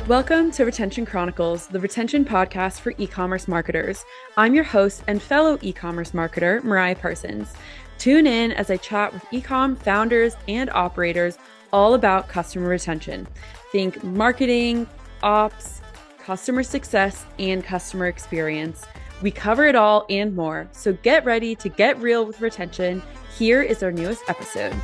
Welcome to Retention Chronicles, the retention podcast for e-commerce marketers. I'm your host and fellow e-commerce marketer, Mariah Parsons. Tune in as I chat with e-com founders and operators all about customer retention. Think marketing, ops, customer success, and customer experience. We cover it all and more, so get ready to get real with retention. Here is our newest episode.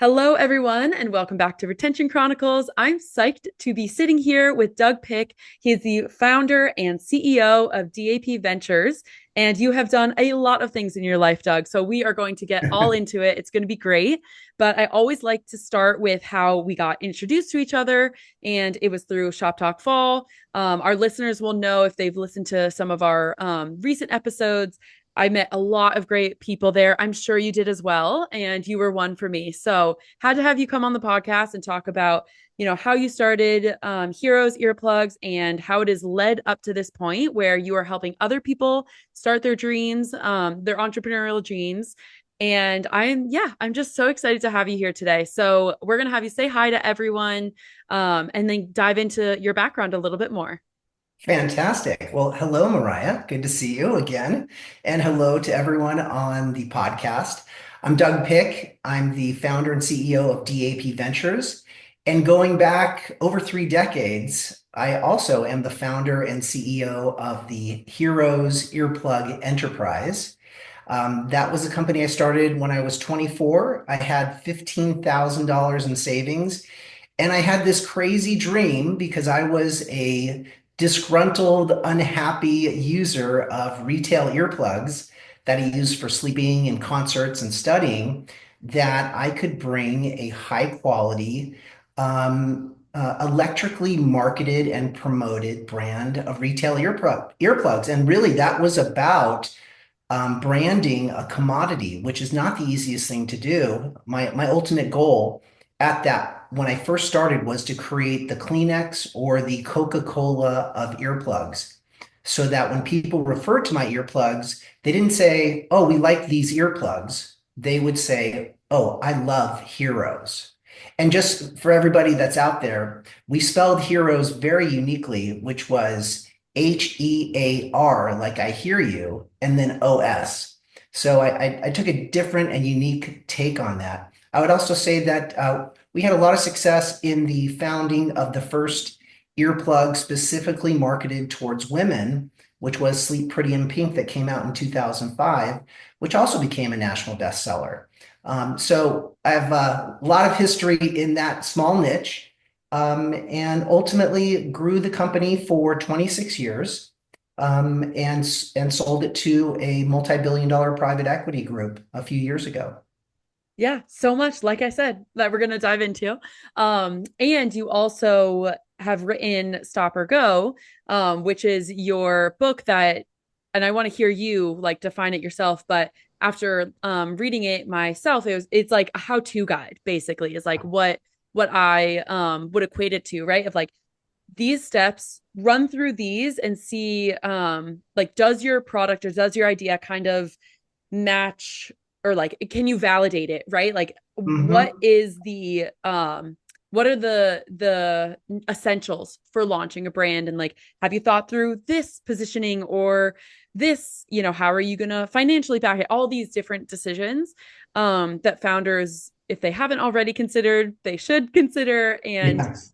Hello, everyone, and welcome back to Retention Chronicles. I'm psyched to be sitting here with Doug Pick. He is the founder and CEO of DAP Ventures, and you have done a lot of things in your life, Doug. So we are going to get all into it. It's going to be great. But I always like to start with how we got introduced to each other, and it was through Shop Talk Fall. Our listeners will know if they've listened to some of our recent episodes. I met a lot of great people there. I'm sure you did as well. And you were one for me. So had to have you come on the podcast and talk about, how you started Heroes Earplugs and how it has led up to this point where you are helping other people start their dreams, their entrepreneurial dreams. And I'm just so excited to have you here today. So we're going to have you say hi to everyone and then dive into your background a little bit more. Fantastic. Well, hello, Mariah. Good to see you again. And hello to everyone on the podcast. I'm Doug Pick. I'm the founder and CEO of DAP Ventures. And going back over 3 decades, I also am the founder and CEO of the Heroes Earplug Enterprise. That was a company I started when I was 24. I had $15,000 in savings. And I had this crazy dream because I was a disgruntled, unhappy user of retail earplugs that I used for sleeping and concerts and studying, that I could bring a high quality, electrically marketed and promoted brand of retail earplugs. And really, that was about branding a commodity, which is not the easiest thing to do. My ultimate goal at that when I first started was to create the Kleenex or the Coca-Cola of earplugs, so that when people referred to my earplugs, they didn't say, "Oh, we like these earplugs." They would say, "Oh, I love Heroes." And just for everybody that's out there, we spelled Heroes very uniquely, which was HEAR, like I hear you, and then OS. So I took a different and unique take on that. I would also say that we had a lot of success in the founding of the first earplug specifically marketed towards women, which was Sleep Pretty in Pink, that came out in 2005, which also became a national bestseller. So I have a lot of history in that small niche, and ultimately grew the company for 26 years, and sold it to a multi-billion-dollar private equity group a few years ago. Yeah, so much, like I said, that we're going to dive into. And you also have written Stop or Go, which is your book that, and I want to hear you like define it yourself, but after reading it myself, it's like a how-to guide, basically, is like what I would equate it to, right? Of like these steps, run through these and see like does your product or does your idea kind of match, or like can you validate it, right? Like what Mhm. is the what are the essentials for launching a brand, and like have you thought through this positioning or this, how are you going to financially back it, all these different decisions that founders, if they haven't already considered, they should consider, and Yes.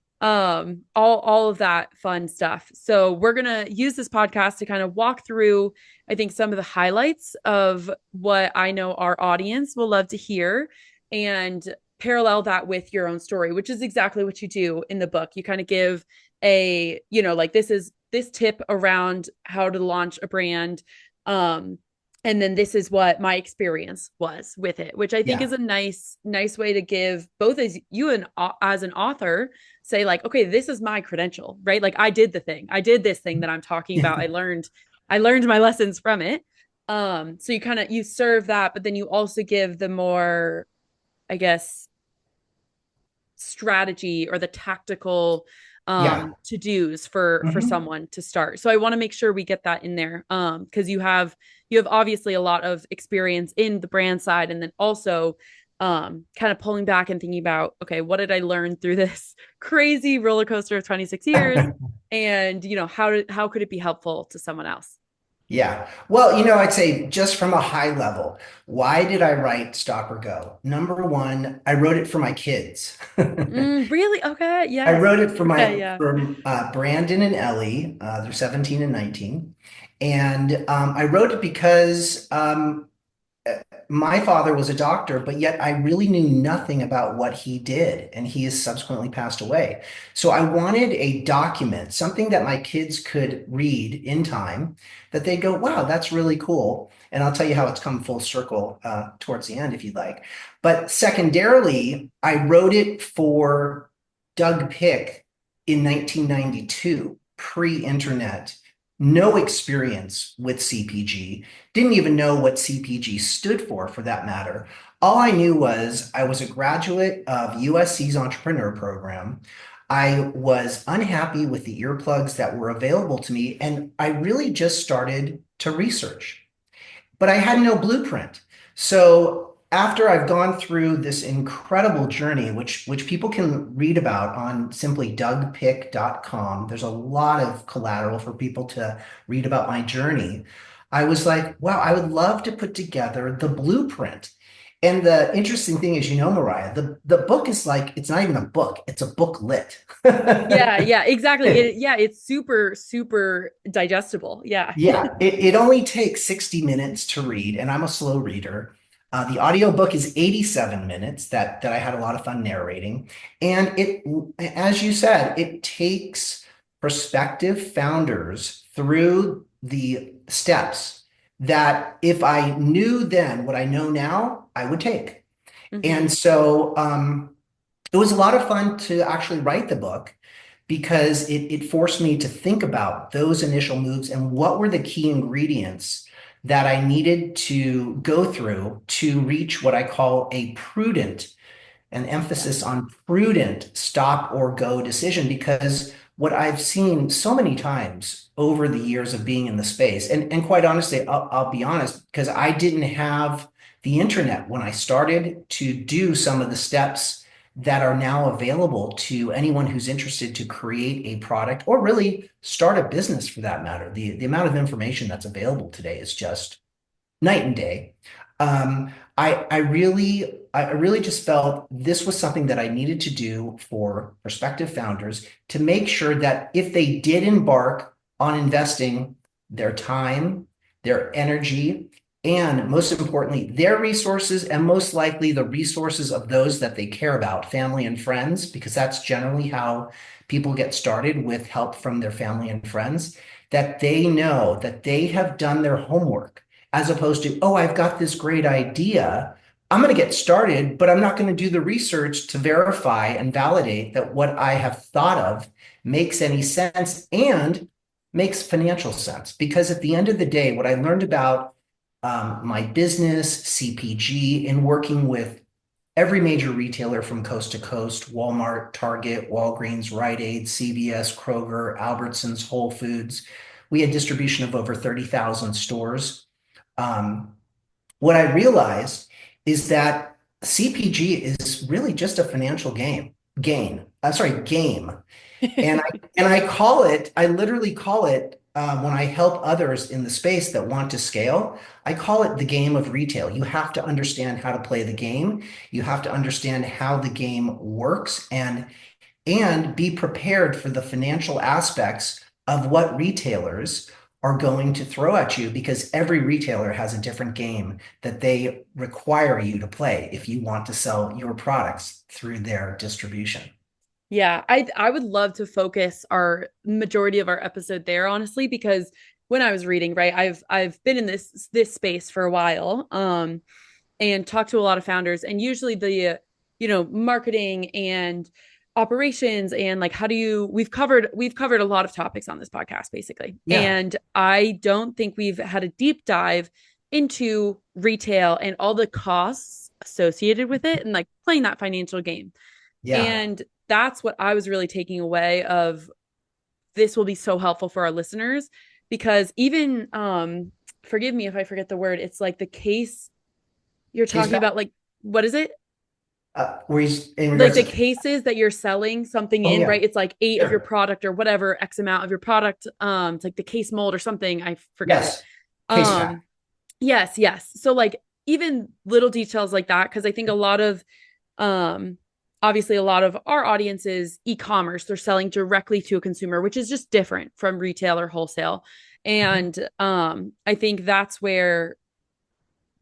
all of that fun stuff. So we're going to use this podcast to kind of walk through, I think, some of the highlights of what I know our audience will love to hear, and parallel that with your own story, which is exactly what you do in the book. You kind of give a, like this tip around how to launch a brand. And then this is what my experience was with it, which I think is Yeah. a nice way to give both as you and as an author say like, okay, this is my credential, right? Like I did this thing that I'm talking about. I learned my lessons from it. So you serve that, but then you also give the more, I guess, strategy or the tactical Yeah. to-dos for Mhm. someone to start. So I want to make sure we get that in there, because you have obviously a lot of experience in the brand side, and then also kind of pulling back and thinking about, okay, what did I learn through this crazy roller coaster of 26 years? And, how could it be helpful to someone else? Yeah. Well, I'd say just from a high level, why did I write Stop or Go? Number one, I wrote it for my kids. Really? Okay. I Yes. wrote it for Okay. my Yeah. for Brandon and Ellie. They're 17 and 19. And I wrote it because my father was a doctor, but yet I really knew nothing about what he did, and he has subsequently passed away. So I wanted a document, something that my kids could read in time, that they'd go, wow, that's really cool. And I'll tell you how it's come full circle towards the end if you'd like. But secondarily, I wrote it for Doug Pick in 1992, pre-internet, no experience with CPG, didn't even know what CPG stood for that matter. All I knew was I was a graduate of USC's entrepreneur program. I was unhappy with the earplugs that were available to me, and I really just started to research, but I had no blueprint. So after I've gone through this incredible journey, which people can read about on simply dougpick.com, there's a lot of collateral for people to read about my journey. I was like, wow, I would love to put together the blueprint. And the interesting thing is, Mariah, the book is like, it's not even a book, it's a booklet. Yeah. Yeah. Exactly. Yeah. It's super, super digestible. Yeah. Yeah, it only takes 60 minutes to read, and I'm a slow reader. The audiobook is 87 minutes that I had a lot of fun narrating. And as you said, it takes prospective founders through the steps that if I knew then what I know now, I would take. Hmm. And so it was a lot of fun to actually write the book because it forced me to think about those initial moves and what were the key ingredients that I needed to go through to reach what I call a prudent, an Yeah. emphasis on prudent stop or go decision. Because what I've seen so many times over the years of being in the space, and quite honestly, I'll be honest, because I didn't have the internet when I started to do some of the steps that are now available to anyone who's interested to create a product or really start a business for that matter. The amount of information that's available today is just night and day. I really just felt this was something that I needed to do for prospective founders to make sure that if they did embark on investing their time, their energy, and most importantly, their resources, and most likely the resources of those that they care about, family and friends, because that's generally how people get started with help from their family and friends, that they know that they have done their homework as opposed to, oh, I've got this great idea. I'm going to get started, but I'm not going to do the research to verify and validate that what I have thought of makes any sense and makes financial sense. Because at the end of the day, what I learned about my business, CPG, in working with every major retailer from coast to coast, Walmart, Target, Walgreens, Rite Aid, CVS, Kroger, Albertsons, Whole Foods. We had distribution of over 30,000 stores. Um, what I realized is that CPG is really just a financial game. I literally call it when I help others in the space that want to scale, I call it the game of retail. You have to understand how to play the game. You have to understand how the game works and be prepared for the financial aspects of what retailers are going to throw at you because every retailer has a different game that they require you to play if you want to sell your products through their distribution. Yeah, I would love to focus our majority of our episode there, honestly, because when I was reading, right, I've been in this space for a while, and talked to a lot of founders, and usually the marketing and operations and like how do you we've covered a lot of topics on this podcast basically, Yeah, and I don't think we've had a deep dive into retail and all the costs associated with it and like playing that financial game. yeah. And that's what I was really taking away of this will be so helpful for our listeners because even forgive me if I forget the word, it's like the case you're Case talking about, like what is it? where he's in Like regards the to, cases that you're selling something oh in, yeah, right? It's like eight of your sure. product or whatever X amount of your product. It's like the case mold or something. I forget it. Yes. Case pack. Um, yes, yes. So like even little details like that, because I think a lot of um obviously a lot of our audience is e-commerce. They're selling directly to a consumer, which is just different from retail or wholesale. Mhm. And I think that's where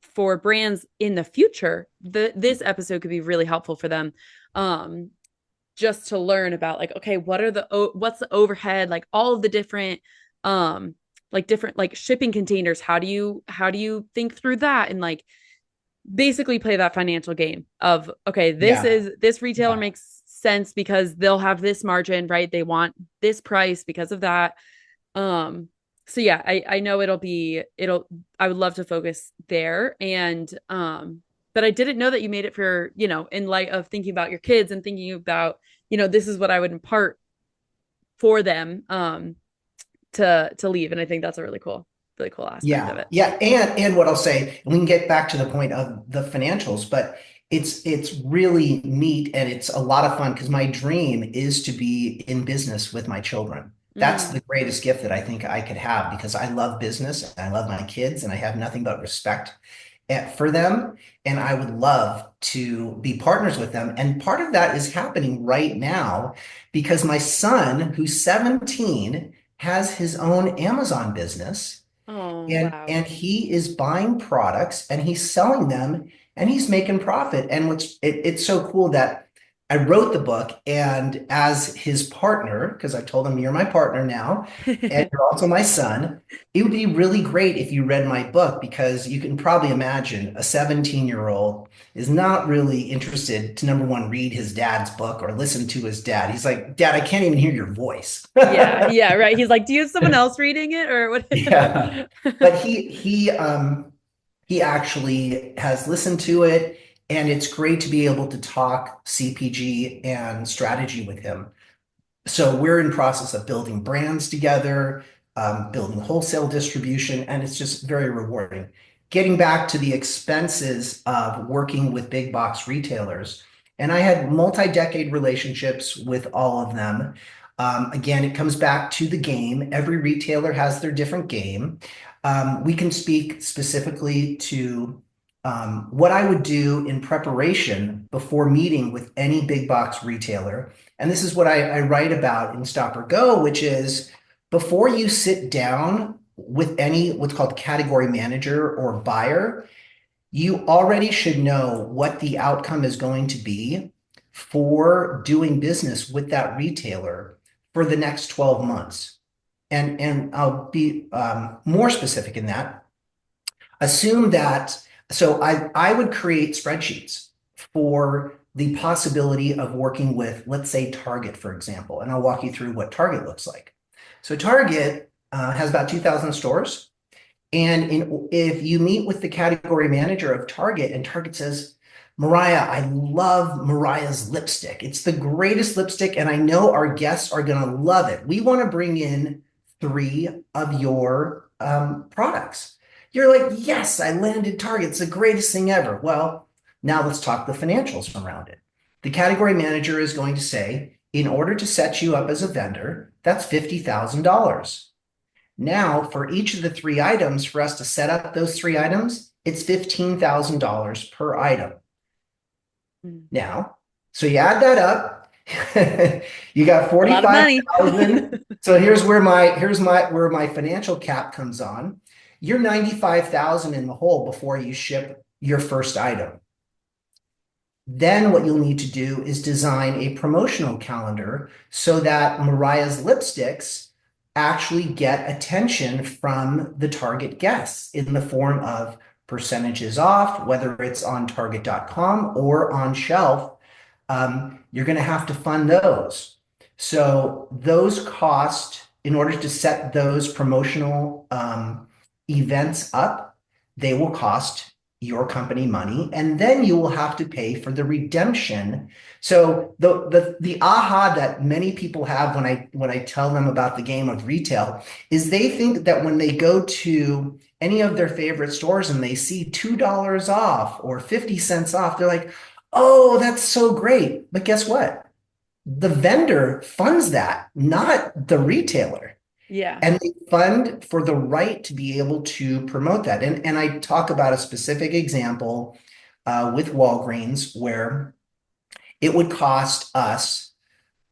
for brands in the future, this episode could be really helpful for them. Um, just to learn about like, okay, what's the overhead, like all of the different different like shipping containers. How do you think through that and like basically play that financial game of okay, Yeah. this retailer Yeah. makes sense because they'll have this margin, right? They want this price because of that. Um, so yeah, I know it'll I would love to focus there and but I didn't know that you made it for, in light of thinking about your kids and thinking about, this is what I would impart for them to leave. And I think that's a really cool aspect of Yeah, it. yeah, and what I'll say, and we can get back to the point of the financials, but it's really neat and it's a lot of fun because my dream is to be in business with my children. That's Mm. the greatest gift that I think I could have because I love business and I love my kids and I have nothing but respect for them. And I would love to be partners with them. And part of that is happening right now because my son, who's 17, has his own Amazon business Oh, and wow. he is buying products and he's selling them and he's making profit. And it's so cool that I wrote the book and as his partner, because I told him you're my partner now, and you're also my son, it would be really great if you read my book because you can probably imagine a 17-year-old is not really interested to number one, read his dad's book or listen to his dad. He's like, Dad, I can't even hear your voice. Yeah, yeah, right. He's like, do you have someone else reading it or Yeah. what? But he actually has listened to it, and it's great to be able to talk CPG and strategy with him. So we're in process of building brands together, building wholesale distribution, and it's just very rewarding. Getting back to the expenses of working with big box retailers, and I had multi-decade relationships with all of them. Again, it comes back to the game. Every retailer has their different game. We can speak specifically to what I would do in preparation before meeting with any big box retailer. And this is what I write about in Stop or Go, which is before you sit down with any what's called category manager or buyer, you already should know what the outcome is going to be for doing business with that retailer for the next 12 months. And I'll be more specific in that. Assume that, so I would create spreadsheets for the possibility of working with, let's say, Target, for example, and I'll walk you through what Target looks like. So Target has about 2,000 stores. And if you meet with the category manager of Target and Target says, Mariah, I love Mariah's lipstick. It's the greatest lipstick, and I know our guests are going to love it. We want to bring in three of your products. You're like, yes, I landed Target. It's the greatest thing ever. Well, now let's talk the financials around it. The category manager is going to say, in order to set you up as a vendor, that's $50,000. Now, for each of the three items, for us to set up those three items, it's $15,000 per item. Mm. Now, so you add that up, you got A lot of money. 45,000. So here's my financial cap comes on. You're 95,000 in the hole before you ship your first item. Then what you'll need to do is design a promotional calendar so that Mariah's lipsticks actually get attention from the target guests in the form of percentages off, whether it's on target.com or on shelf. You're going to have to fund those. So those cost, in order to set those promotional events up, they will cost your company money, and then you will have to pay for the redemption. So the aha that many people have when I tell them about the game of retail is they think that when they go to any of their favorite stores and they see $2 off or 50 cents off, they're like, Oh, that's so great. But guess what? The vendor funds that, not the retailer. Yeah. And they fund for the right to be able to promote that. And I talk about a specific example with Walgreens where it would cost us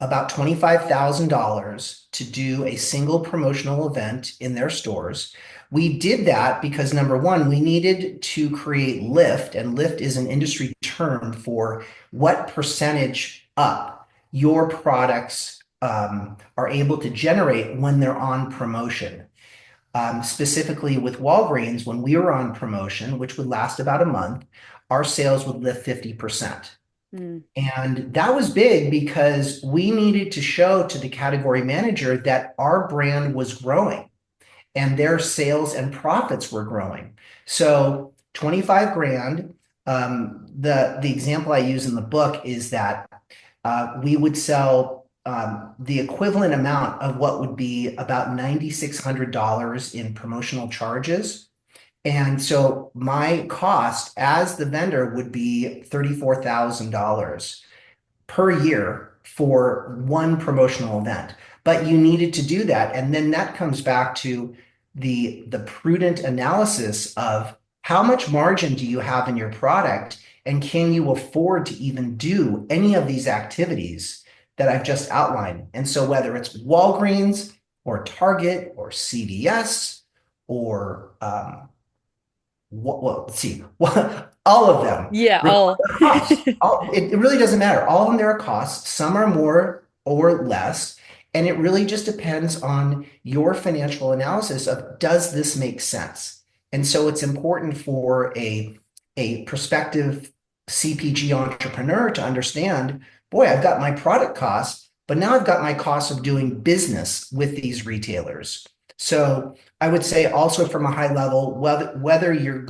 about $25,000 to do a single promotional event in their stores. We did that because number one, we needed to create lift, and lift is an industry term for what percentage up your products are able to generate when they're on promotion. Specifically with Walgreens, when we were on promotion, which would last about a month, our sales would lift 50%. Mm. And that was big because we needed to show to the category manager that our brand was growing and their sales and profits were growing. So 25 grand. The example I use in the book is that we would sell the equivalent amount of what would be about $9,600 in promotional charges. And so my cost as the vendor would be $34,000 per year for one promotional event. But you needed to do that. And then that comes back to the prudent analysis of how much margin do you have in your product, and can you afford to even do any of these activities that I've just outlined? And so whether it's Walgreens or Target or CVS or let's see, all of them Yeah, require all. costs. It really doesn't matter. All of them, there are costs. Some are more or less. And it really just depends on your financial analysis of, does this make sense? And so it's important for a prospective CPG entrepreneur to understand, boy, I've got my product costs, but now I've got my costs of doing business with these retailers. So I would say also from a high level, whether you're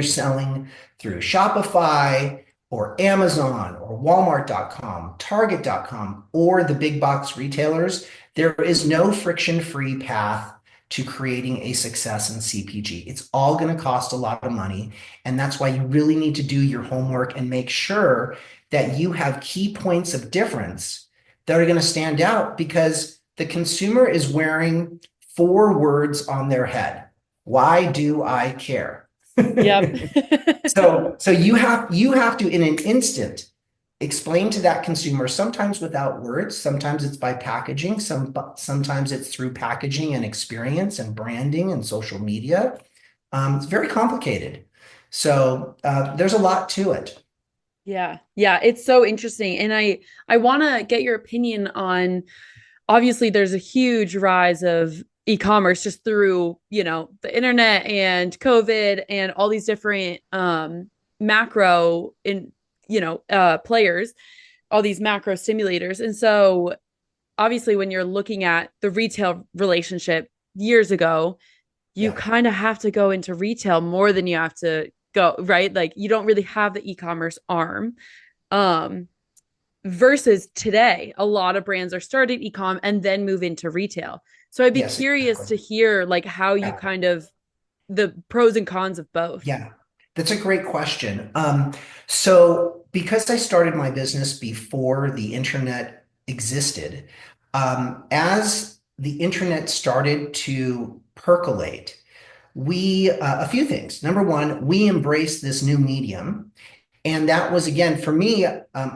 selling through Shopify or Amazon or Walmart.com, Target.com, or the big box retailers, there is no friction-free path to creating a success in CPG. It's all going to cost a lot of money. And that's why you really need to do your homework and make sure that you have key points of difference that are going to stand out, because the consumer is wearing four words on their head. Why do I care? Yep. So you have to in an instant explain to that consumer, sometimes without words, sometimes it's by packaging, sometimes it's through packaging and experience and branding and social media. It's very complicated. So there's a lot to it. Yeah. Yeah, it's so interesting. And I want to get your opinion on, obviously there's a huge rise of e-commerce just through, the internet and COVID and all these different macro players, all these macro stimulators. And so obviously when you're looking at the retail relationship years ago, you Yeah. kind of have to go into retail more than you have to go, right? Like you don't really have the e-commerce arm. Um, versus today, a lot of brands are starting e-com and then move into retail. So I'd be Yes, curious exactly. to hear like how you Yeah. kind of the pros and cons of both. Yeah, that's a great question. So because I started my business before the internet existed, as the internet started to percolate, a few things. Number one, we embraced this new medium. And that was, again, for me,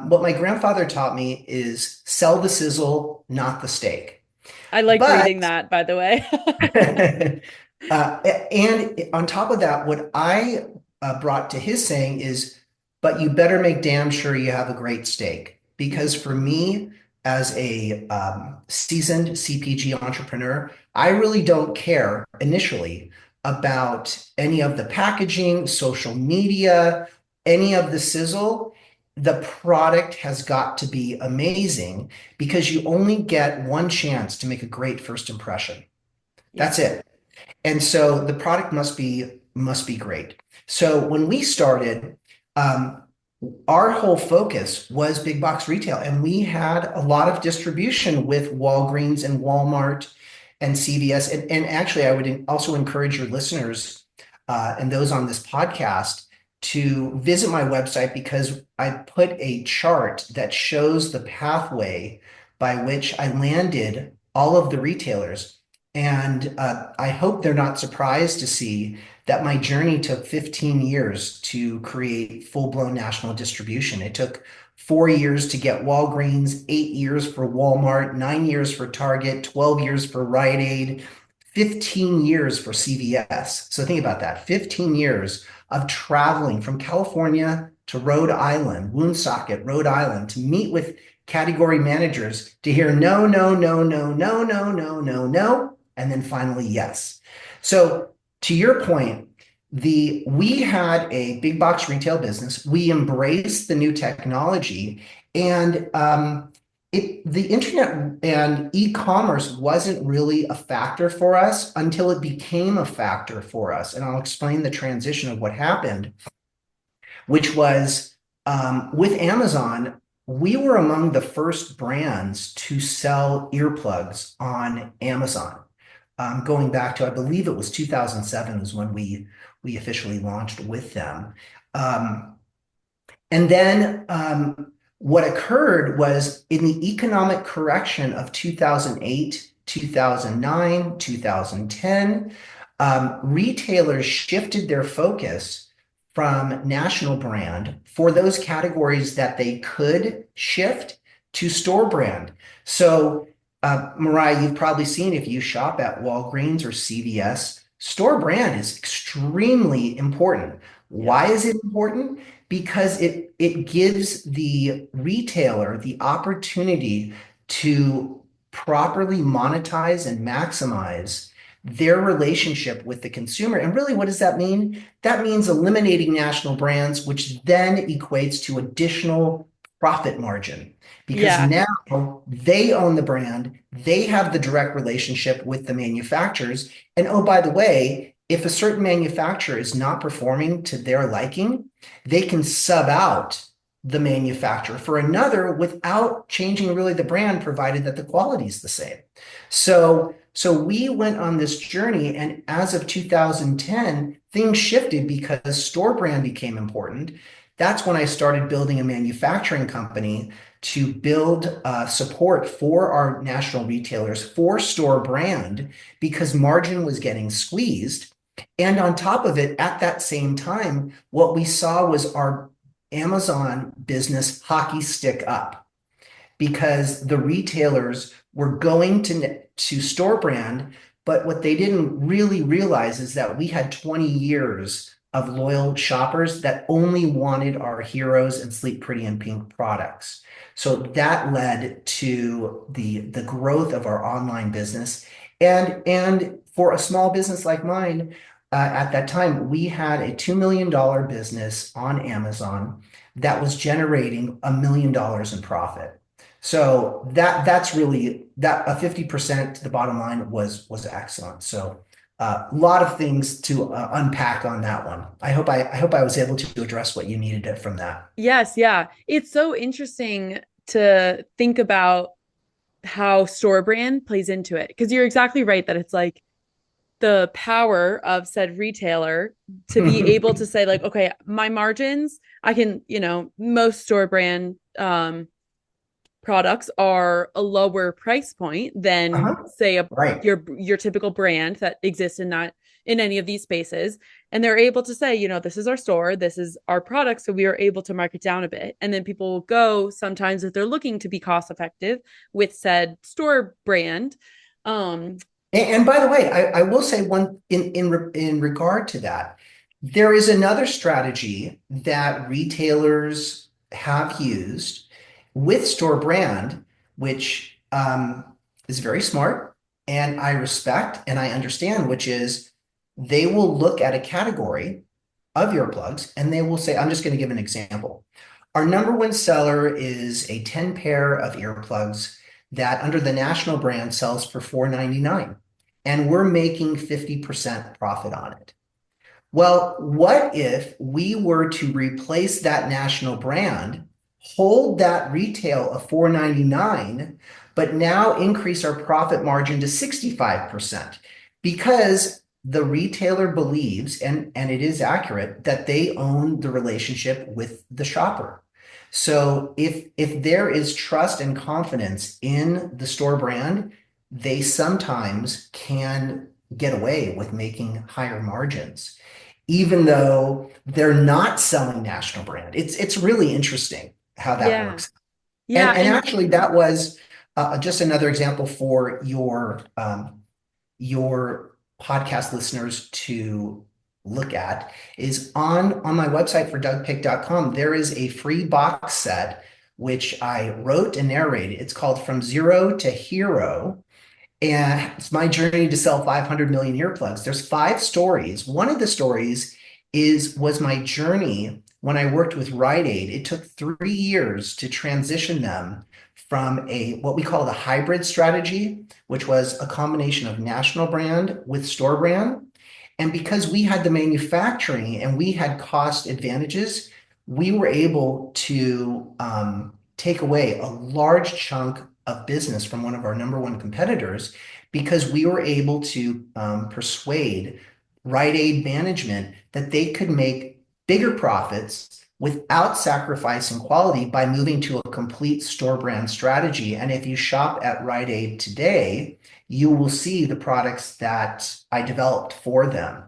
what my grandfather taught me is sell the sizzle, not the steak. I liked But reading that, by the way. and on top of that, what I brought to his saying is, but you better make damn sure you have a great steak. Because for me, as a seasoned CPG entrepreneur, I really don't care initially about any of the packaging, social media, any of the sizzle. The product has got to be amazing, because you only get one chance to make a great first impression. Yeah. That's it. And so the product must be great. So when we started, um, our whole focus was big box retail, and we had a lot of distribution with Walgreens and Walmart and CVS. And actually, I would also encourage your listeners and those on this podcast. to visit my website because I put a chart that shows the pathway by which I landed all of the retailers. And I hope they're not surprised to see that my journey took 15 years to create full-blown national distribution. It took 4 years to get Walgreens, 8 years for Walmart, 9 years for Target, 12 years for Rite Aid, 15 years for CVS. So think about that, 15 years of traveling from California to Rhode Island, Woonsocket, Rhode Island, to meet with category managers to hear no, no, no, no, no, no, no, no, no, and then finally yes. So to your point, we had a big box retail business. We embraced the new technology, and the internet and e-commerce wasn't really a factor for us until it became a factor for us. And I'll explain the transition of what happened, which was with Amazon, we were among the first brands to sell earplugs on Amazon. Going back to, I believe it was 2007 was when we officially launched with them. And then what occurred was in the economic correction of 2008, 2009, 2010, retailers shifted their focus from national brand for those categories that they could shift to store brand. So, Mariah, you've probably seen if you shop at Walgreens or CVS, store brand is extremely important. Why is it important? Because it gives the retailer the opportunity to properly monetize and maximize their relationship with the consumer. And really, what does that mean? That means eliminating national brands, which then equates to additional profit margin because Yeah. now they own the brand, they have the direct relationship with the manufacturers. And oh, by the way, if a certain manufacturer is not performing to their liking, they can sub out the manufacturer for another without changing really the brand, provided that the quality is the same. So we went on this journey, and as of 2010, things shifted because store brand became important. That's when I started building a manufacturing company to build support for our national retailers for store brand because margin was getting squeezed. And on top of it, at that same time, what we saw was our Amazon business hockey stick up because the retailers were going to store brand, but what they didn't really realize is that we had 20 years of loyal shoppers that only wanted our Heroes and Sleep Pretty and Pink products. So that led to the growth of our online business. And for a small business like mine, at that time, we had a $2 million business on Amazon that was generating $1 million in profit. So that's really that a 50% to the bottom line was excellent. So a lot of things to unpack on that one. I hope I was able to address what you needed from that. Yes, yeah. It's so interesting to think about how store brand plays into it because you're exactly right that it's like the power of said retailer to be able to say like, okay, my margins, I can, most store brand products are a lower price point than Uh-huh. say Right. your typical brand that exists in any of these spaces, and they're able to say, this is our store, this is our product, so we are able to mark it down a bit, and then people will go sometimes if they're looking to be cost effective with said store brand. And by the way, I will say one in regard to that, there is another strategy that retailers have used with store brand, which is very smart and I respect and I understand, which is they will look at a category of earplugs and they will say, I'm just going to give an example. Our number one seller is a 10 pair of earplugs that under the national brand sells for $4.99, and we're making 50% profit on it. Well, what if we were to replace that national brand, hold that retail of $4.99, but now increase our profit margin to 65%? Because the retailer believes, and it is accurate, that they own the relationship with the shopper. So if there is trust and confidence in the store brand, they sometimes can get away with making higher margins, even though they're not selling national brand. It's really interesting how that Yeah. works. Yeah. And And actually, that was just another example for your podcast listeners to look at is on my website for dougpick.com. There is a free box set which I wrote and narrated. It's called From Zero to Hero. And it's my journey to sell 500 million earplugs. There's 5 stories. One of the stories was my journey when I worked with Rite Aid. It took 3 years to transition them from a what we call the hybrid strategy, which was a combination of national brand with store brand. And because we had the manufacturing and we had cost advantages, we were able to take away a large chunk of business from one of our number one competitors because we were able to persuade Rite Aid management that they could make bigger profits without sacrificing quality by moving to a complete store brand strategy. And if you shop at Rite Aid today, you will see the products that I developed for them.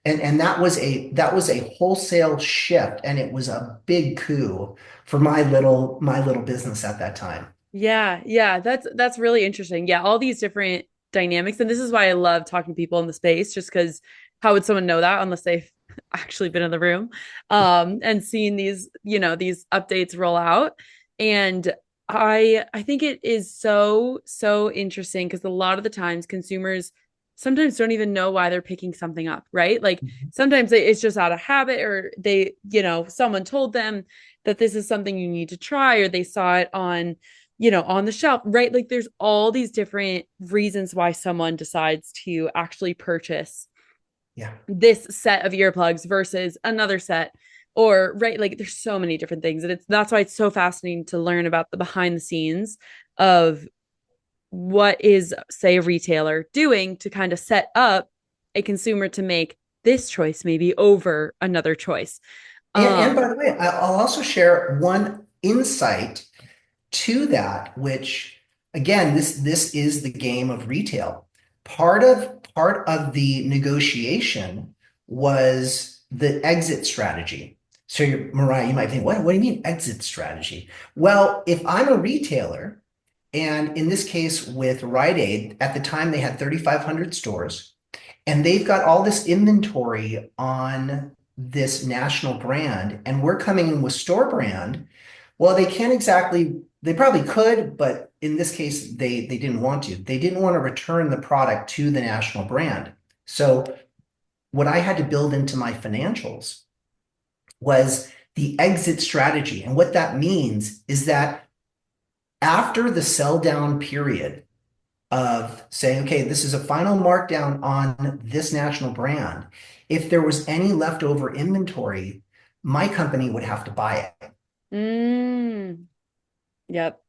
And that was a wholesale shift, and it was a big coup for my little business at that time. yeah, yeah, that's really interesting. Yeah, all these different dynamics. And this is why I love talking to people in the space, just because how would someone know that unless they've actually been in the room and seen these, these updates roll out. And I think it is so, so interesting because a lot of the times consumers sometimes don't even know why they're picking something up, right? Like sometimes it's just out of habit, or they, someone told them that this is something you need to try, or they saw it on on the shelf, right? Like there's all these different reasons why someone decides to actually purchase Yeah. this set of earplugs versus another set, or right, like there's so many different things, and that's why it's so fascinating to learn about the behind the scenes of what is, say, a retailer doing to kind of set up a consumer to make this choice maybe over another choice. And um by the way, I'll also share one insight to that, which again, this is the game of retail. Part of the negotiation was the exit strategy. So Mariah, you might think, what do you mean exit strategy? Well, if I'm a retailer, and in this case with Rite Aid, at the time they had 3,500 stores, and they've got all this inventory on this national brand, and we're coming in with store brand. Well, they probably could, but in this case, they didn't want to. They didn't want to return the product to the national brand. So what I had to build into my financials was the exit strategy. And what that means is that after the sell down period of saying, okay, this is a final markdown on this national brand, if there was any leftover inventory, my company would have to buy it. mm, yep.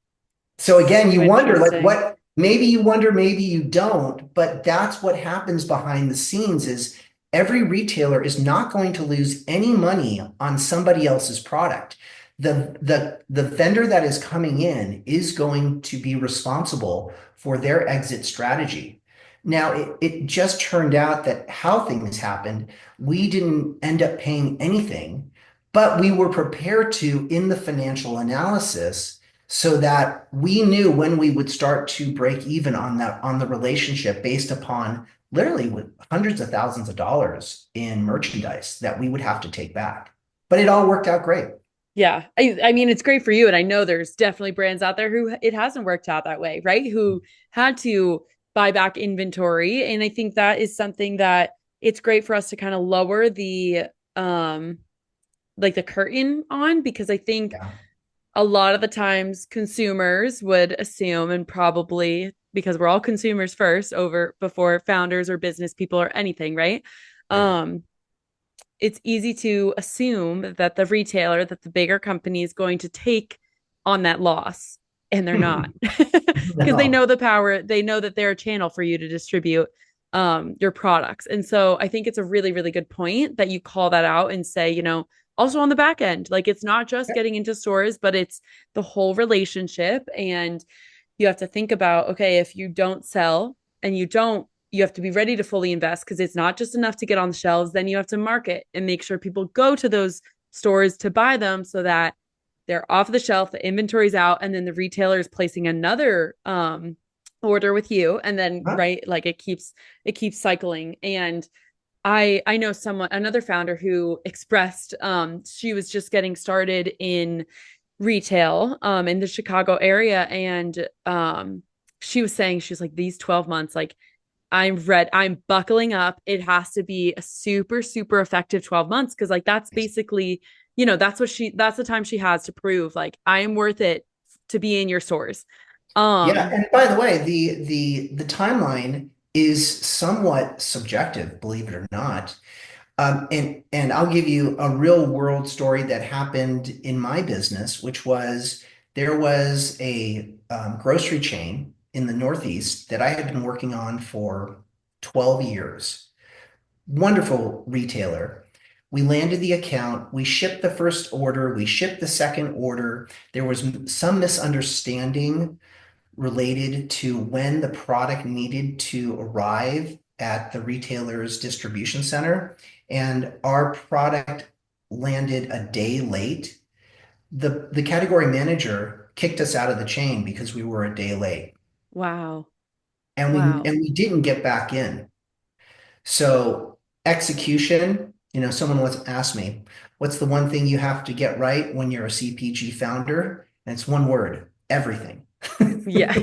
So again, So you wonder, like, interesting. what, maybe you wonder, maybe you don't, but that's what happens behind the scenes is every retailer is not going to lose any money on somebody else's product. The vendor that is coming in is going to be responsible for their exit strategy. Now, it just turned out that how things happened, we didn't end up paying anything, but we were prepared to in the financial analysis so that we knew when we would start to break even on the relationship based upon literally with hundreds of thousands of dollars in merchandise that we would have to take back. But it all worked out great. Yeah. I mean, it's great for you. And I know there's definitely brands out there who it hasn't worked out that way, right? Who had to buy back inventory. And I think that is something that it's great for us to kind of lower the like the curtain on, because I think Yeah, a lot of the times consumers would assume, and probably because we're all consumers first over before founders or business people or anything, right? right. Um, it's easy to assume that the retailer, that the bigger company is going to take on that loss, and they're not, because they No, know the power, they know that they're a channel for you to distribute your products. And so I think it's a really, really good point that you call that out and say, also on the back end, like it's not just getting into stores, but it's the whole relationship. And you have to think about, okay, if you don't sell and you have to be ready to fully invest because it's not just enough to get on the shelves. Then you have to market and make sure people go to those stores to buy them so that they're off the shelf, the inventory's out, and then the retailer is placing another order with you. And then Huh? right, like it keeps cycling. And I know another founder who expressed she was just getting started in retail in the Chicago area. And she was saying, she's like, these 12 months, like I'm buckling up. It has to be a super, super effective 12 months. Cause like that's basically, that's the time she has to prove like I am worth it to be in your stores. Yeah, Um, and by the way, the timeline is somewhat subjective, believe it or not. And I'll give you a real world story that happened in my business, which was there was a grocery chain in the Northeast that I had been working on for 12 years. Wonderful retailer. We landed the account, we shipped the first order, we shipped the second order. There was some misunderstanding related to when the product needed to arrive at the retailer's distribution center, and our product landed a day late. The category manager kicked us out of the chain because we were a day late, wow. and Wow. we didn't get back in. So execution, someone once asked me, what's the one thing you have to get right when you're a CPG founder? And it's one word, everything. Yeah.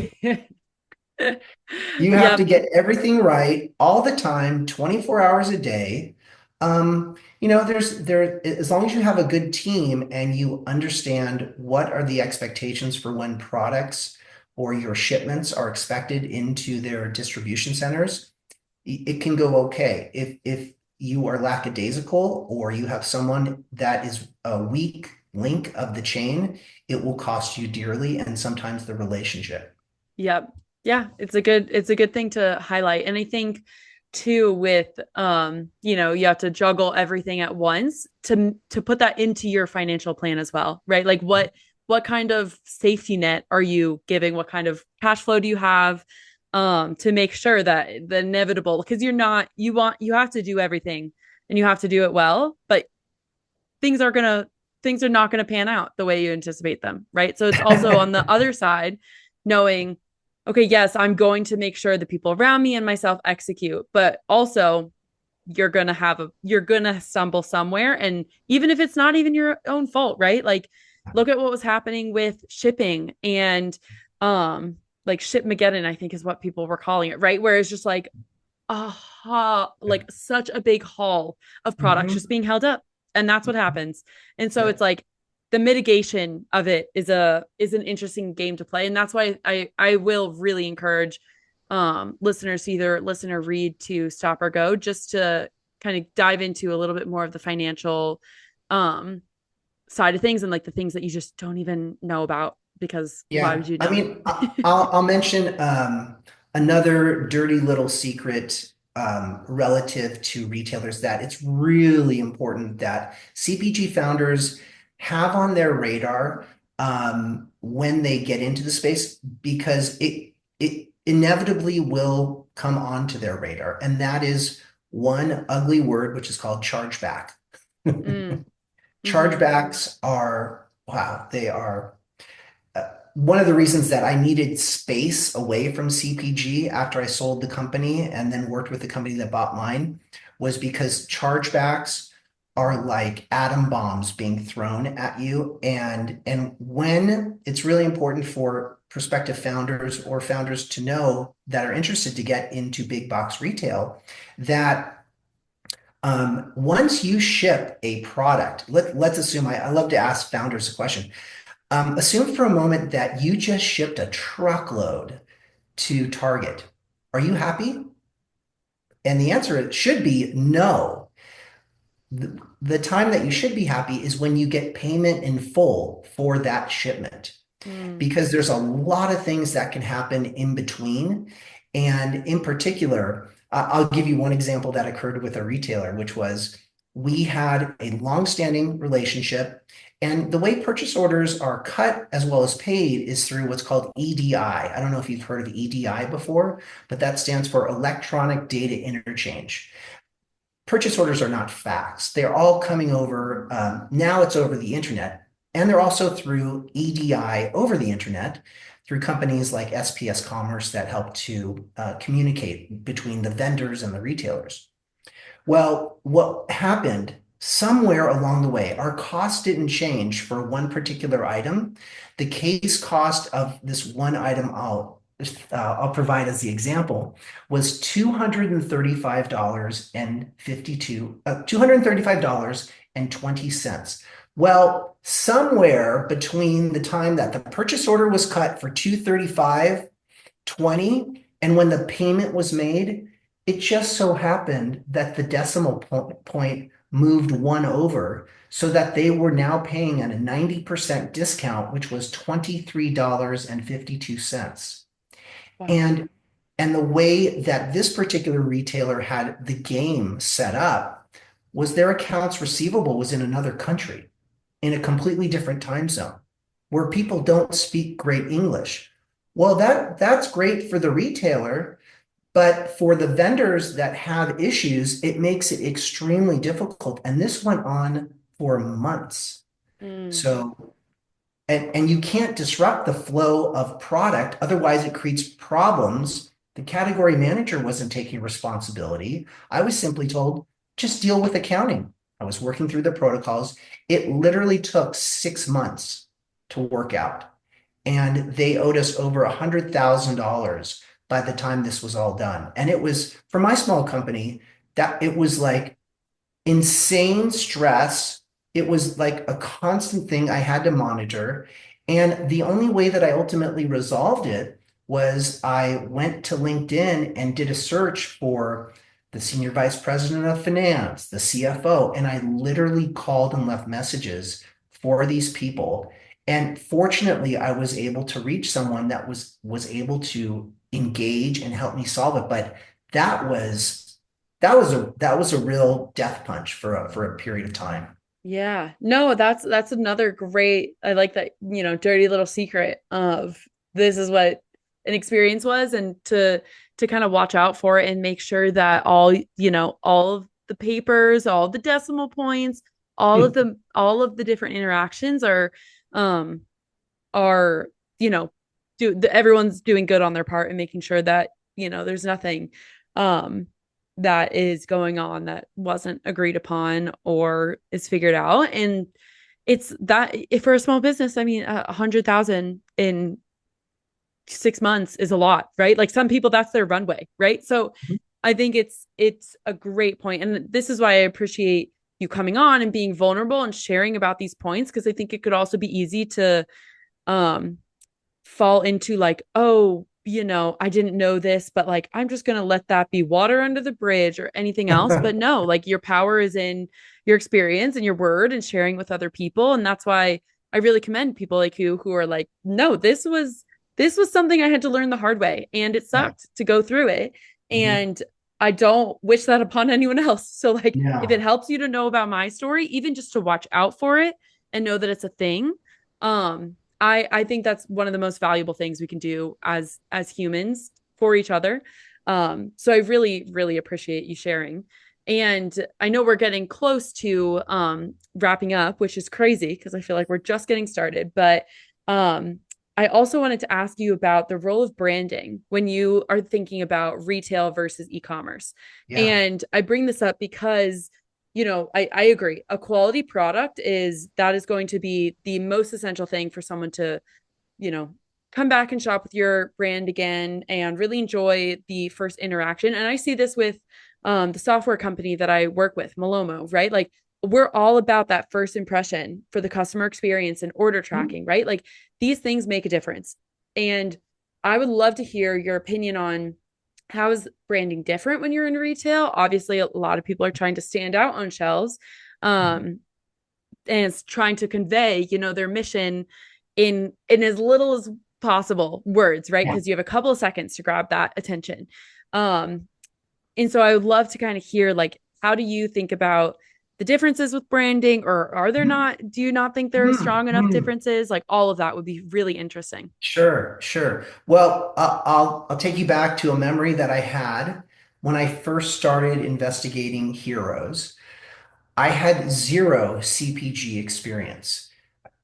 You have to Yep. get everything right all the time, 24 hours a day. As long as you have a good team and you understand what are the expectations for when products or your shipments are expected into their distribution centers, it can go okay. If you are lackadaisical or you have someone that is a weak link of the chain, it will cost you dearly and sometimes the relationship. Yep. Yeah, it's a good thing to highlight. And I think too with you have to juggle everything at once to put that into your financial plan as well, right? Like what kind of safety net are you giving? What kind of cash flow do you have to make sure that the inevitable, because you have to do everything and you have to do it well, but things are gonna things are not gonna pan out the way you anticipate them, right? So it's also on the other side, knowing, okay, yes, I'm going to make sure the people around me and myself execute, but also you're gonna stumble somewhere. And even if it's not even your own fault, right? Like look at what was happening with shipping and like shipmageddon, I think is what people were calling it, right? Where it's just like like such a big haul of products Mhm. just being held up, and that's what happens. And so Yeah. it's like the mitigation of it is an interesting game to play, and that's why I will really encourage listeners to either listen or read to Stop or Go, just to kind of dive into a little bit more of the financial um side of things and like the things that you just don't even know about, because why Yeah, would you I know? mean, I'll mention another dirty little secret relative to retailers that it's really important that CPG founders have on their radar when they get into the space, because it inevitably will come onto their radar, and that is one ugly word, which is called chargeback. Mm, mm-hmm. Chargebacks are, wow, they are one of the reasons that I needed space away from CPG after I sold the company and then worked with the company that bought mine was because chargebacks are like atom bombs being thrown at you. And when it's really important for prospective founders or founders to know that are interested to get into big box retail, that once you ship a product, let's assume I love to ask founders a question. Assume for a moment that you just shipped a truckload to Target. Are you happy? And the answer should be no. The time that you should be happy is when you get payment in full for that shipment, Mm, because there's a lot of things that can happen in between. And in particular, I'll give you one example that occurred with a retailer, which was we had a long-standing relationship, and the way purchase orders are cut as well as paid is through what's called EDI. I don't know if you've heard of EDI before, but that stands for Electronic Data Interchange. Purchase orders are not fax. They're all coming over. Now it's over the internet, and they're also through EDI over the internet through companies like SPS Commerce that help to communicate between the vendors and the retailers. Well, what happened somewhere along the way, our cost didn't change for one particular item. The case cost of this one item I'll provide as the example was $235.20. Well, somewhere between the time that the purchase order was cut for 235.20 and when the payment was made, it just so happened that the decimal point moved one over so that they were now paying at a 90% discount, which was $23.52. Wow. And and the way that this particular retailer had the game set up was their accounts receivable was in another country, in a completely different time zone, where people don't speak great English. Well, that's great for the retailer, but for the vendors that have issues, it makes it extremely difficult. And this went on for months. Mm. So and you can't disrupt the flow of product, otherwise it creates problems. The category manager wasn't taking responsibility. I was simply told, just deal with accounting. I was working through the protocols. It literally took 6 months to work out. And they owed us over $100,000 by the time this was all done. And it was, for my small company, that it was like insane stress. It was like a constant thing I had to monitor. And the only way that I ultimately resolved it was I went to LinkedIn and did a search for the senior vice president of finance, the CFO, and I literally called and left messages for these people. And fortunately, I was able to reach someone that was able to engage and help me solve it. But that was that was a real death punch for a period of time. Yeah. No, that's another great, I like that, dirty little secret of this is what an experience was, and to kind of watch out for it and make sure that all of the papers, all the decimal points, all of the different interactions um are, you know, everyone's doing good on their part and making sure that, there's nothing um that is going on that wasn't agreed upon or is figured out. And it's that if for a small business, I mean, 100,000 in 6 months is a lot, right? Like some people, that's their runway, right? So I think it's a great point. And this is why I appreciate you coming on and being vulnerable and sharing about these points, because I think it could also be easy to um fall into like, oh, I didn't know this, but like, I'm just going to let that be water under the bridge or anything else. But no, like your power is in your experience and your word and sharing with other people. And that's why I really commend people like you who are like, no, this was something I had to learn the hard way and it Yeah. sucked to go through it. Mhm. And I don't wish that upon anyone else. So like, if it Yeah. helps you to know about my story, even just to watch out for it and know that it's a thing, I think that's one of the most valuable things we can do as humans for each other. So I really, really appreciate you sharing. And I know we're getting close to wrapping up, which is crazy because I feel like we're just getting started. But I also wanted to ask you about the role of branding when you are thinking about retail versus e-commerce. Yeah. And I bring this up because I agree. A quality product is going to be the most essential thing for someone to, you know, come back and shop with your brand again and really enjoy the first interaction. And I see this with the software company that I work with, Malomo, right? Like we're all about that first impression for the customer experience and order Mhm. tracking, right? Like these things make a difference. And I would love to hear your opinion on how is branding different when you're in retail? Obviously, a lot of people are trying to stand out on shelves, um, and it's trying to convey, their mission in as little as possible words, right? Yeah. Because you have a couple of seconds to grab that attention. Um, And so I would love to kind of hear like, how do you think about the differences with branding, or are there not, do you not think there are strong enough Mhm. differences? Like all of that would be really interesting. Sure, sure. Well, I'll take you back to a memory that I had when I first started investigating heroes. I had zero CPG experience.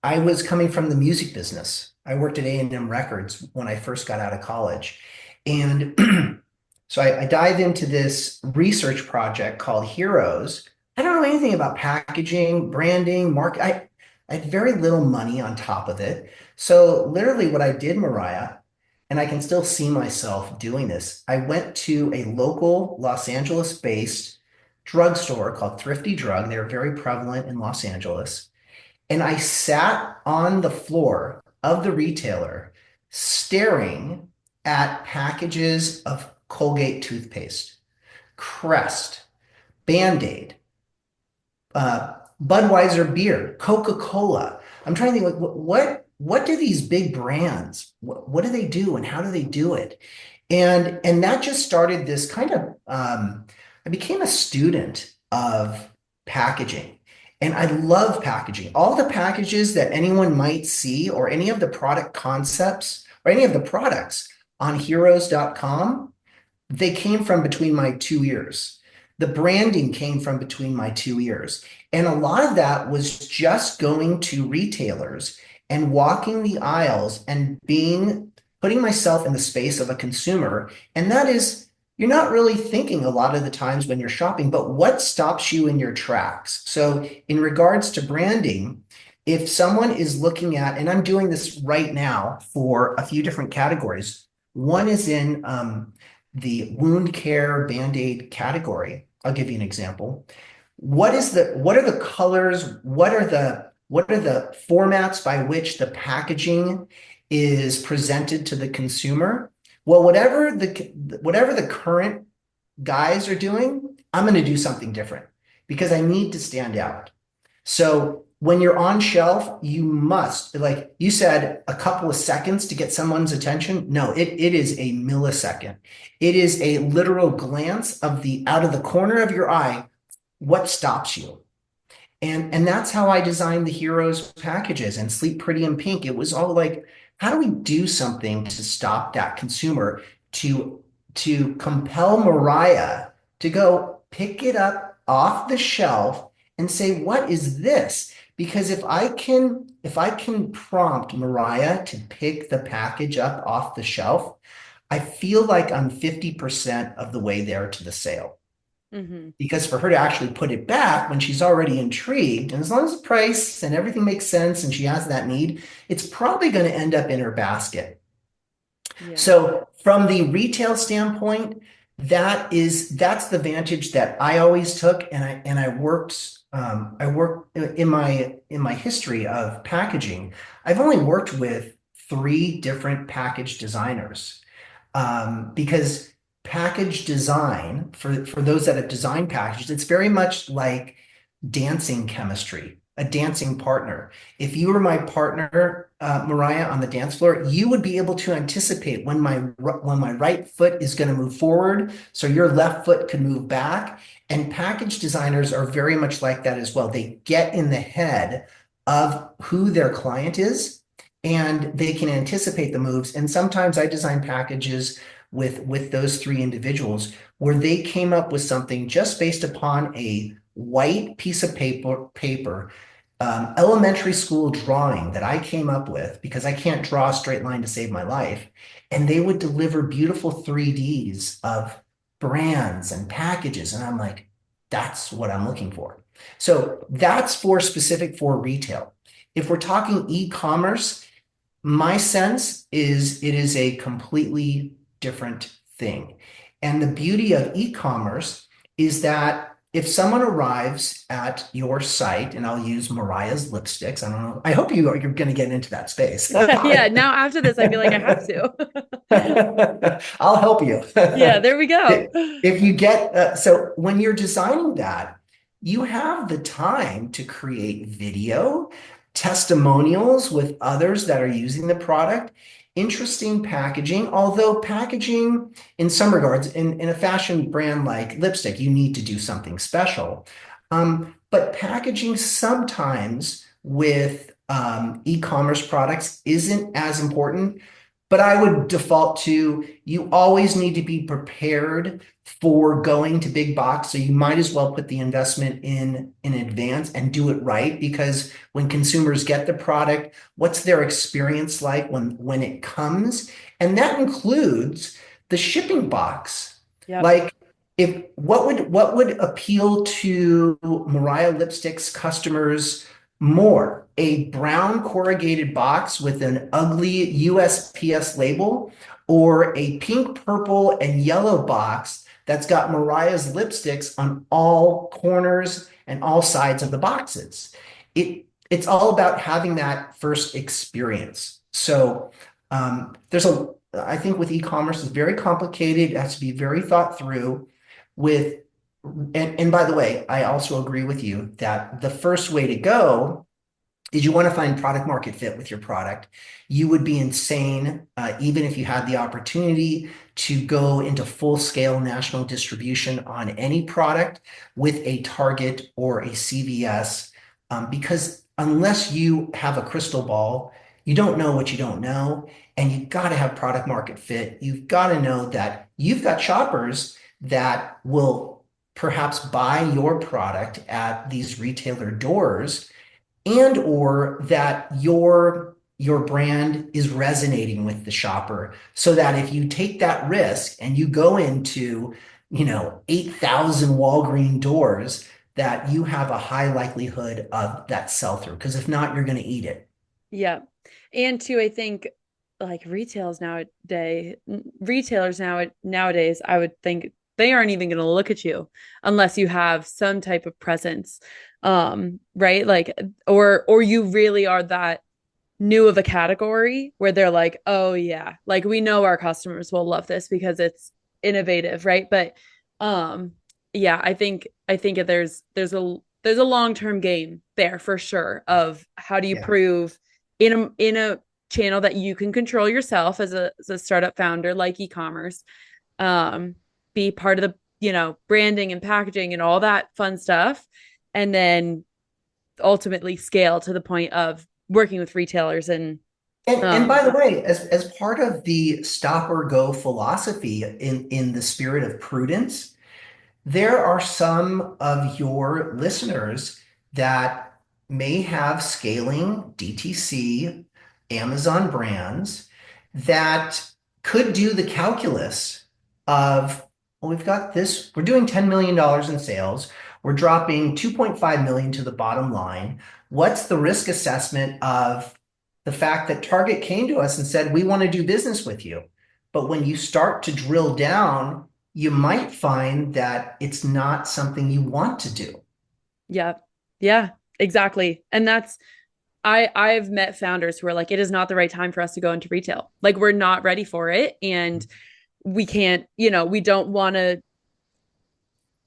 I was coming from the music business. I worked at A&M Records when I first got out of college. And so I dive into this research project called Heroes. I don't know anything about packaging, branding, market. I had very little money on top of it. So literally what I did, Mariah, and I can still see myself doing this, I went to a local Los Angeles-based drugstore called Thrifty Drug. They're very prevalent in Los Angeles. And I sat on the floor of the retailer staring at packages of Colgate toothpaste, Crest, Band-Aid, Budweiser beer, Coca-Cola. I'm trying to think like what do these big brands, what do they do and how do they do it? And that just started this kind of I became a student of packaging. And I love packaging. All the packages that anyone might see or any of the product concepts or any of the products on heroes.com, they came from between my two ears. The branding came from between my two ears. And a lot of that was just going to retailers and walking the aisles and putting myself in the space of a consumer. And that is, you're not really thinking a lot of the times when you're shopping, but what stops you in your tracks? So, in regards to branding, if someone is looking at, and I'm doing this right now for a few different categories, one is in the wound care Band-Aid category. I'll give you an example. What are the colors? What are the formats by which the packaging is presented to the consumer? Well, whatever the current guys are doing, I'm going to do something different because I need to stand out. So when you're on shelf, you must, like you said, a couple of seconds to get someone's attention. No, it is a millisecond. It is a literal glance of the out of the corner of your eye. What stops you? And that's how I designed the Heroes packages and Sleep Pretty in Pink. It was all like, how do we do something to stop that consumer to compel Mariah to go pick it up off the shelf and say, what is this? Because if I can prompt Mariah to pick the package up off the shelf, I feel like I'm 50% of the way there to the sale. Mm-hmm. Because for her to actually put it back when she's already intrigued, and as long as the price and everything makes sense and she has that need, it's probably going to end up in her basket. Yeah. So from the retail standpoint, that's the vantage that I always took, and I worked in my history of packaging. I've only worked with three different package designers because package design for those that have designed packages, it's very much like dancing chemistry, a dancing partner. If you were my partner, Mariah, on the dance floor, you would be able to anticipate when my right foot is going to move forward, so your left foot can move back. And package designers are very much like that as well. They get in the head of who their client is, and they can anticipate the moves. And sometimes I design packages with those three individuals where they came up with something just based upon a white piece of paper, elementary school drawing that I came up with because I can't draw a straight line to save my life. And they would deliver beautiful 3Ds of brands and packages. And I'm like, that's what I'm looking for. So that's for specific for retail. If we're talking e-commerce, my sense is it is a completely different thing. And the beauty of e-commerce is that if someone arrives at your site, and I'll use Mariah's lipsticks, I don't know, I hope you're going to get into that space. Yeah. Now after this, I feel like I have to. I'll help you. Yeah, there we go. If you get, so when you're designing that, you have the time to create video, testimonials with others that are using the product. interesting packaging, although packaging in some regards, in a fashion brand like lipstick, you need to do something special. But packaging sometimes with e-commerce products isn't as important. But I would default to you always need to be prepared for going to big box. So you might as well put the investment in advance and do it right because when consumers get the product, what's their experience like when it comes? And that includes the shipping box. Yep. Like if what would appeal to Mariah Lipstick's customers more? A brown corrugated box with an ugly USPS label or a pink, purple, and yellow box that's got Mariah's lipsticks on all corners and all sides of the boxes. It's all about having that first experience. So I think with e-commerce, it's very complicated. It has to be very thought through with, and by the way, I also agree with you that the first way to go is you want to find product market fit with your product. You would be insane, even if you had the opportunity to go into full scale national distribution on any product with a Target or a CVS, because unless you have a crystal ball, you don't know what you don't know. And you've got to have product market fit. You've got to know that you've got shoppers that will perhaps buy your product at these retailer doors and or that your brand is resonating with the shopper so that if you take that risk and you go into 8,000 Walgreens doors that you have a high likelihood of that sell through because if not you're going to eat it. Yeah. And two, I think like retailers nowadays, I would think they aren't even going to look at you unless you have some type of presence. Right? Like, or you really are that new of a category where they're like, oh yeah, like we know our customers will love this because it's innovative, right? But um yeah, I think there's a long-term game there for sure of how do you Yeah. prove in a channel that you can control yourself as a startup founder like e-commerce, um be part of the branding and packaging and all that fun stuff, and then ultimately scale to the point of working with retailers and And um by the way, as part of the stop or go philosophy in the spirit of prudence, there are some of your listeners that may have scaling DTC, Amazon brands that could do the calculus of, well, we've got this, we're doing $10 million in sales. We're dropping 2.5 million to the bottom line. What's the risk assessment of the fact that Target came to us and said, we want to do business with you? But when you start to drill down, you might find that it's not something you want to do. yeah, yeah, exactly. And that's I've met founders who are like, it is not the right time for us to go into retail. Like we're not ready for it, and we can't, we don't want to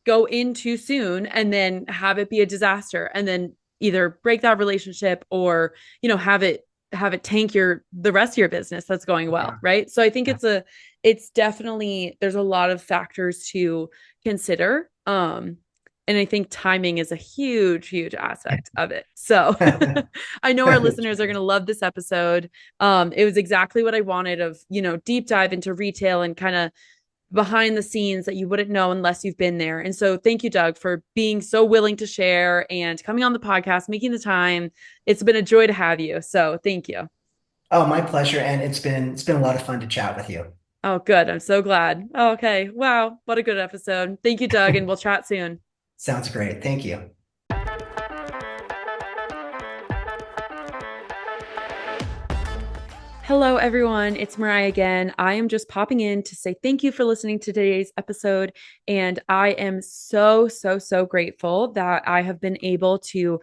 go in too soon and then have it be a disaster and then either break that relationship or have it tank the rest of your business that's going well, Yeah. right? So I think Yeah. it's definitely, there's a lot of factors to consider, and I think timing is a huge aspect of it. So I know our listeners are going to love this episode. It was exactly what I wanted, of deep dive into retail and kind of behind the scenes that you wouldn't know unless you've been there. And so thank you, Doug, for being so willing to share and coming on the podcast, making the time. It's been a joy to have you. So thank you. Oh, my pleasure. And it's been a lot of fun to chat with you. Oh, good. I'm so glad. Oh, okay. Wow. What a good episode. Thank you, Doug, and we'll chat soon. Sounds great. Thank you. Hello, everyone. It's Mariah again. I am just popping in to say thank you for listening to today's episode. And I am so grateful that I have been able to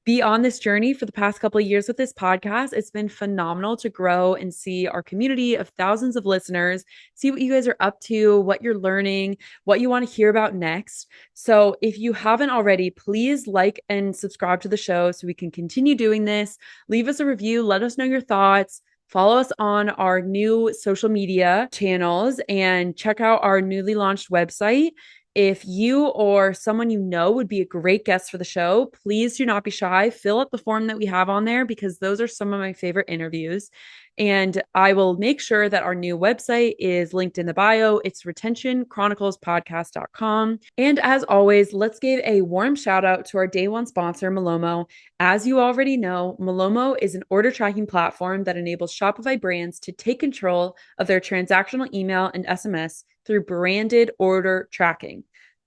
be on this journey for the past couple of years with this podcast. It's been phenomenal to grow and see our community of thousands of listeners, see what you guys are up to, what you're learning, what you want to hear about next. So if you haven't already, please like and subscribe to the show so we can continue doing this. Leave us a review, let us know your thoughts. Follow us on our new social media channels and check out our newly launched website. If you or someone you know would be a great guest for the show, please do not be shy. Fill out the form that we have on there because those are some of my favorite interviews. And I will make sure that our new website is linked in the bio. It's retentionchroniclespodcast.com. And as always, let's give a warm shout out to our day one sponsor, Malomo. As you already know, Malomo is an order tracking platform that enables Shopify brands to take control of their transactional email and SMS through branded order tracking.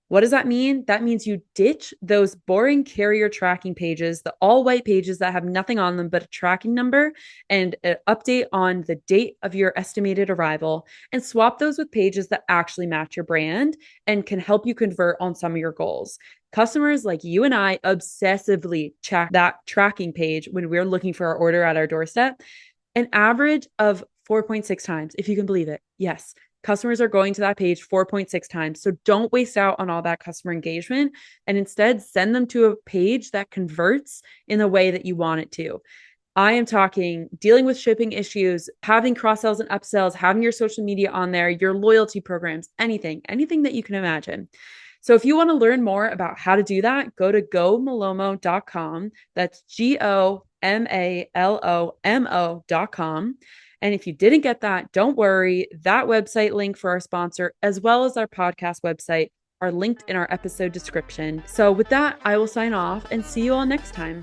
What does that mean? That means you ditch those boring carrier tracking pages, the all white pages that have nothing on them but a tracking number and an update on the date of your estimated arrival, and swap those with pages that actually match your brand and can help you convert on some of your goals. Customers like you and I obsessively check that tracking page when we're looking for our order at our doorstep, an average of 4.6 times, if you can believe it. Yes. Customers are going to that page 4.6 times. So don't waste out on all that customer engagement and instead send them to a page that converts in the way that you want it to. I am talking dealing with shipping issues, having cross sells and upsells, having your social media on there, your loyalty programs, anything that you can imagine. So if you want to learn more about how to do that, go to gomalomo.com. That's GOMALOMO.com. And if you didn't get that, don't worry. That website link for our sponsor, as well as our podcast website, are linked in our episode description. So with that, I will sign off and see you all next time.